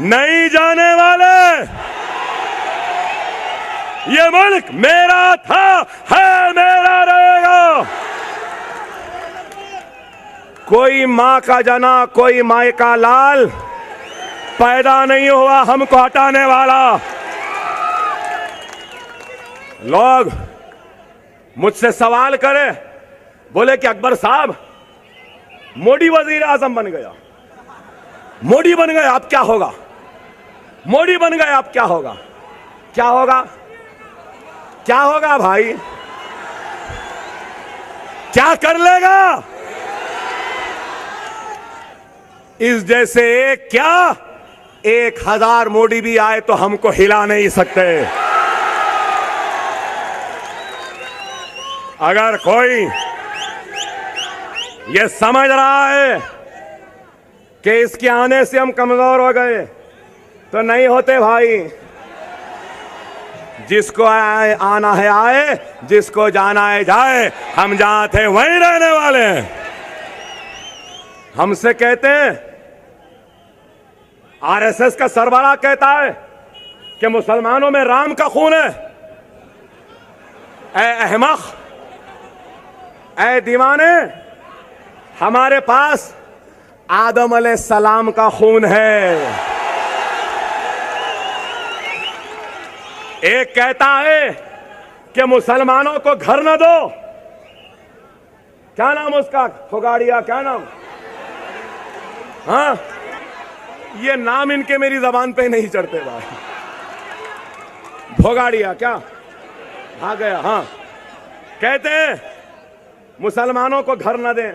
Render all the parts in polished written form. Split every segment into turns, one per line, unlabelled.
नहीं जाने वाले। ये मुल्क मेरा था, है, मेरा रहेगा। कोई मां का जना, कोई माए का लाल पैदा नहीं हुआ हमको हटाने वाला। लोग मुझसे सवाल करें, बोले कि अकबर साहब मोदी वजीर आजम बन गया, मोदी बन गया, अब क्या होगा? मोदी बन गया, अब क्या होगा? क्या होगा? क्या होगा भाई? क्या कर लेगा? इस जैसे एक क्या 1000 मोदी भी आए तो हमको हिला नहीं सकते। अगर कोई ये समझ रहा है कि इसके आने से हम कमजोर हो गए, तो नहीं होते भाई। जिसको आना है आए, जिसको जाना है जाए। हम जहां थे वहीं रहने वाले हैं। हमसे कहते हैं, आरएसएस का सरबराह कहता है कि मुसलमानों में राम का खून है। ऐ अहमक, ऐ दीवाने, हमारे पास आदम अलैहिस्सलाम का खून है। एक कहता है कि मुसलमानों को घर न दो, क्या नाम उसका, फोगाड़िया, क्या नाम? हाँ, ये नाम इनके मेरी जबान पे नहीं चढ़ते भाई। भोगाड़िया क्या आ गया? हाँ, कहते हैं मुसलमानों को घर न दें।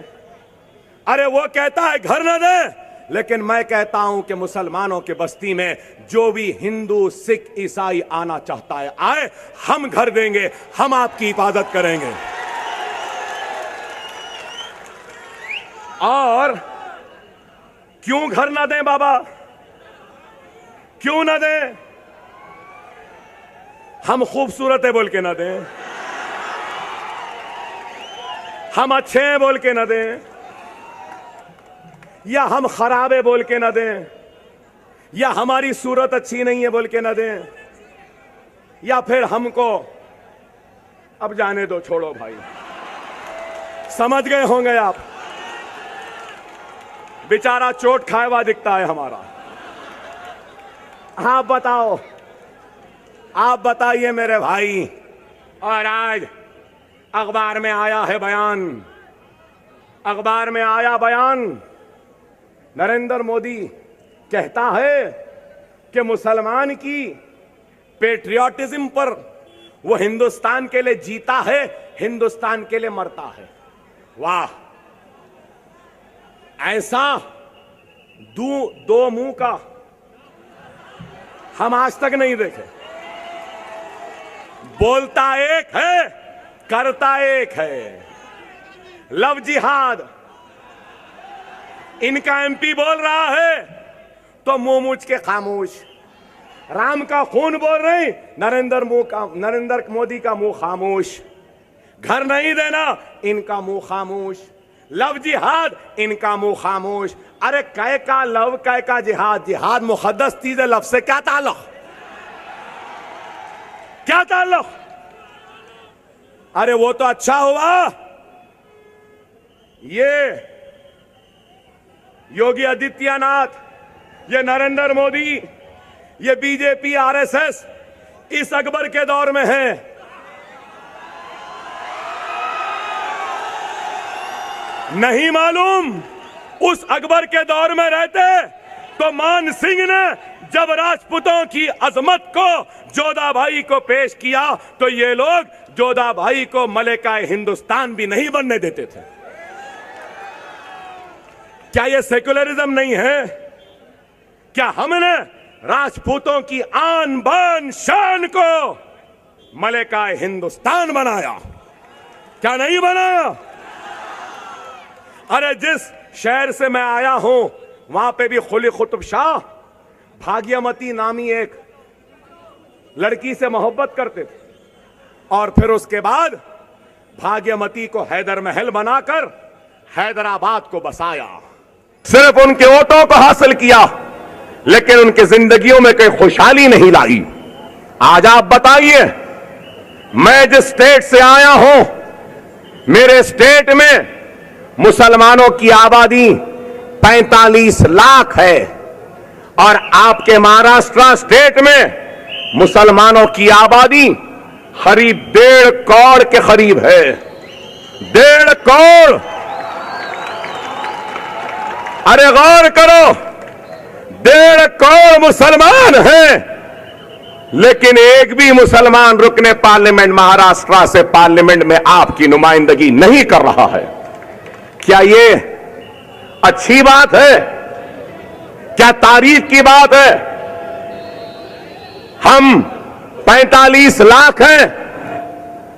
अरे वो कहता है घर न दें, लेकिन मैं कहता हूं कि मुसलमानों के बस्ती में जो भी हिंदू, सिख, ईसाई आना चाहता है आए, हम घर देंगे, हम आपकी हिफाजत करेंगे। और क्यों घर ना दें बाबा? क्यों ना दें? हम खूबसूरत है बोल के ना दें, हम अच्छे हैं बोल के ना दें, या हम खराब है बोल के ना दें, या हमारी सूरत अच्छी नहीं है बोल के ना दें, या फिर हमको अब जाने दो, छोड़ो भाई। समझ गए होंगे आप। बेचारा चोट खाए हुआ दिखता है हमारा। आप बताओ, आप बताइए मेरे भाई। और आज अखबार में आया है बयान, अखबार में आया बयान, नरेंद्र मोदी कहता है कि मुसलमान की पेट्रियोटिज्म पर वो हिंदुस्तान के लिए जीता है, हिंदुस्तान के लिए मरता है। वाह, ऐसा दो मुंह का हम आज तक नहीं देखे। बोलता एक है, करता एक है। लव जिहाद, इनका एमपी बोल रहा है तो मुंह मूछ के खामोश। राम का खून बोल रहे, नरेंद्र मोदी का मुंह खामोश। घर नहीं देना, इनका मुंह खामोश। लव जिहाद, इनका मुंह खामोश। अरे कै का लव, कै का जिहाद? जिहाद मुकद्दस चीज है, लव से क्या ताल्लुक? क्या ताल्लुक? अरे वो तो अच्छा हुआ ये योगी आदित्यनाथ, ये नरेंद्र मोदी, ये बीजेपी, आरएसएस इस अकबर के दौर में है। नहीं मालूम, उस अकबर के दौर में रहते तो मान सिंह ने जब राजपूतों की अजमत को जोधा भाई को पेश किया तो ये लोग जोधा भाई को मलिका हिंदुस्तान भी नहीं बनने देते थे। क्या ये सेक्युलरिज्म नहीं है? क्या हमने राजपूतों की आन बान शान को मलिका हिंदुस्तान बनाया? क्या नहीं बनाया? अरे जिस शहर से मैं आया हूं वहां पे भी कुली कुतुब शाह भाग्यमती नामी एक लड़की से मोहब्बत करते थे और फिर उसके बाद भाग्यमती को हैदर महल बनाकर हैदराबाद को बसाया। सिर्फ उनके वोटों को हासिल किया, लेकिन उनकी जिंदगियों में कोई खुशहाली नहीं लाई। आज आप बताइए, मैं जिस स्टेट से आया हूं, मेरे स्टेट में मुसलमानों की आबादी 45 लाख है और आपके महाराष्ट्र स्टेट में मुसलमानों की आबादी करीब 1.5 करोड़ के करीब है। 1.5 करोड़। अरे गौर करो, 1.5 करोड़ मुसलमान हैं, लेकिन एक भी मुसलमान रुकने पार्लियामेंट महाराष्ट्र से पार्लियामेंट में आपकी नुमाइंदगी नहीं कर रहा है। क्या ये अच्छी बात है? क्या तारीफ की बात है? हम 45 लाख हैं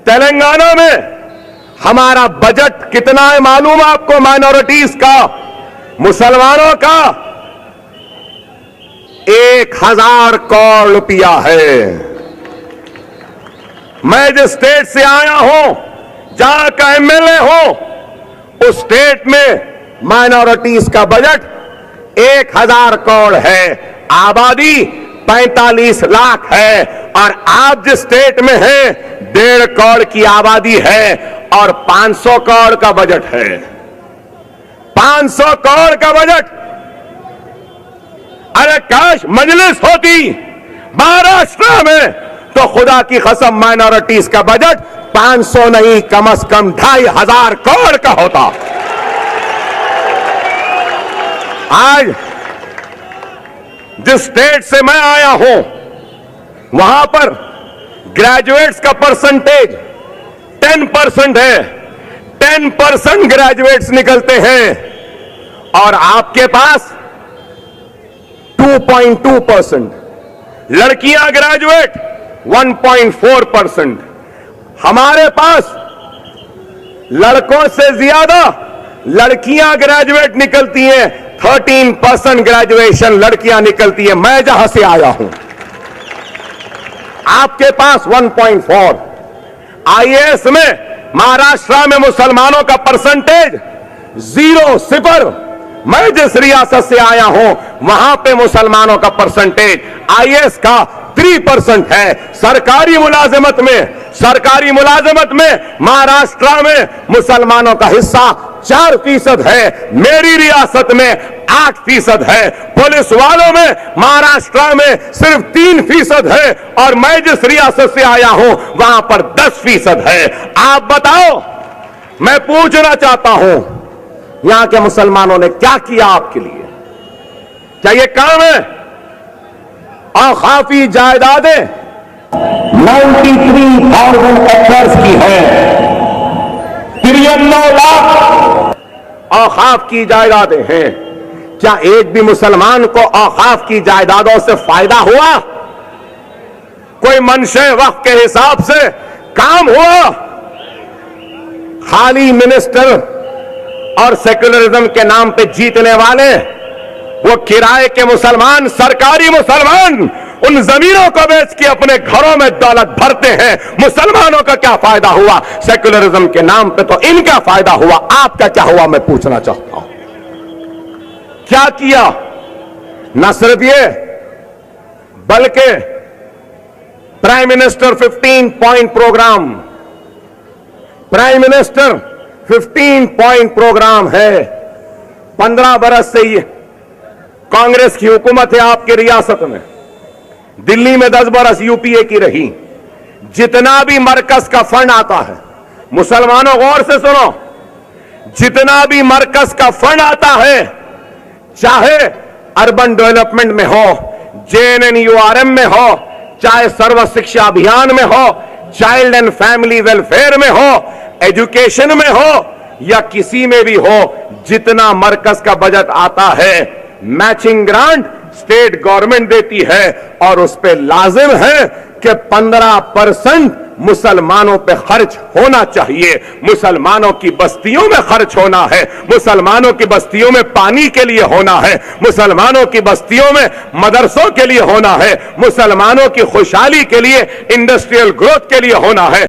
तेलंगाना में। हमारा बजट कितना है मालूम आपको? माइनॉरिटीज का, मुसलमानों का 1000 करोड़ रुपया है। मैं जिस स्टेट से आया हूं, जहां का एमएलए हूं, उस स्टेट में माइनॉरिटीज का बजट 1000 करोड़ है, आबादी 45 लाख है, और आप जिस स्टेट में हैं 1.5 करोड़ की आबादी है और 500 करोड़ का बजट है। 500 करोड़ का बजट। अरे काश मजलिस होती महाराष्ट्र में, तो खुदा की कसम माइनॉरिटीज का बजट 500 नहीं, कम से कम 2500 करोड़ का होता। आज जिस स्टेट से मैं आया हूं, वहां पर ग्रेजुएट्स का परसेंटेज 10% है। 10% ग्रेजुएट्स निकलते हैं और आपके पास 2.2%। लड़कियां ग्रेजुएट 1.4%। हमारे पास लड़कों से ज्यादा लड़कियां ग्रेजुएट निकलती हैं। 13% ग्रेजुएशन लड़कियां निकलती है। मैं जहां से आया हूं, आपके पास 1.4। आईएएस में महाराष्ट्र में मुसलमानों का परसेंटेज 0। मैं जिस रियासत से आया हूं, वहां पे मुसलमानों का परसेंटेज आईएएस का 3% है। सरकारी मुलाजमत में महाराष्ट्र में मुसलमानों का हिस्सा 4% है। मेरी रियासत में 8% है। पुलिस वालों में महाराष्ट्र में सिर्फ 3% है और मैं जिस रियासत से आया हूं वहां पर 10% है। आप बताओ, मैं पूछना चाहता हूं, यहां के मुसलमानों ने क्या किया आपके लिए? क्या ये काम है? औकाफी जायदादें 93,000 एकड़ की है। 93 लाख औकाफ की जायदादें हैं। क्या एक भी मुसलमान को औकाफ की जायदादों से फायदा हुआ? कोई मनशे वक्त के हिसाब से काम हुआ? खाली मिनिस्टर और सेक्युलरिज्म के नाम पे जीतने वाले, वो किराए के मुसलमान, सरकारी मुसलमान उन जमीनों को बेच के अपने घरों में दौलत भरते हैं। मुसलमानों का क्या फायदा हुआ? सेक्युलरिज्म के नाम पे तो इनका फायदा हुआ। आपका क्या हुआ? मैं पूछना चाहता हूं, क्या किया? न सिर्फ ये, बल्कि prime minister 15 point program, prime minister 15 point program है। 15 बरस से ये कांग्रेस की हुकूमत है आपकी रियासत में। दिल्ली में 10 बरस यूपीए की रही। जितना भी मरकज का फंड आता है, मुसलमानों गौर से सुनो, जितना भी मरकज का फंड आता है, चाहे अर्बन डेवलपमेंट में हो, JNNURM में हो, चाहे सर्व शिक्षा अभियान में हो, चाइल्ड एंड फैमिली वेलफेयर में हो, एजुकेशन में हो या किसी में भी हो, जितना मरकज का बजट आता है, मैचिंग ग्रांट स्टेट गवर्नमेंट देती है और उस पे लाजिम है कि 15% मुसलमानों पे खर्च होना चाहिए। मुसलमानों की बस्तियों में खर्च होना है, मुसलमानों की बस्तियों में पानी के लिए होना है, मुसलमानों की बस्तियों में मदरसों के लिए होना है, मुसलमानों की खुशहाली के लिए, इंडस्ट्रियल ग्रोथ के लिए होना है।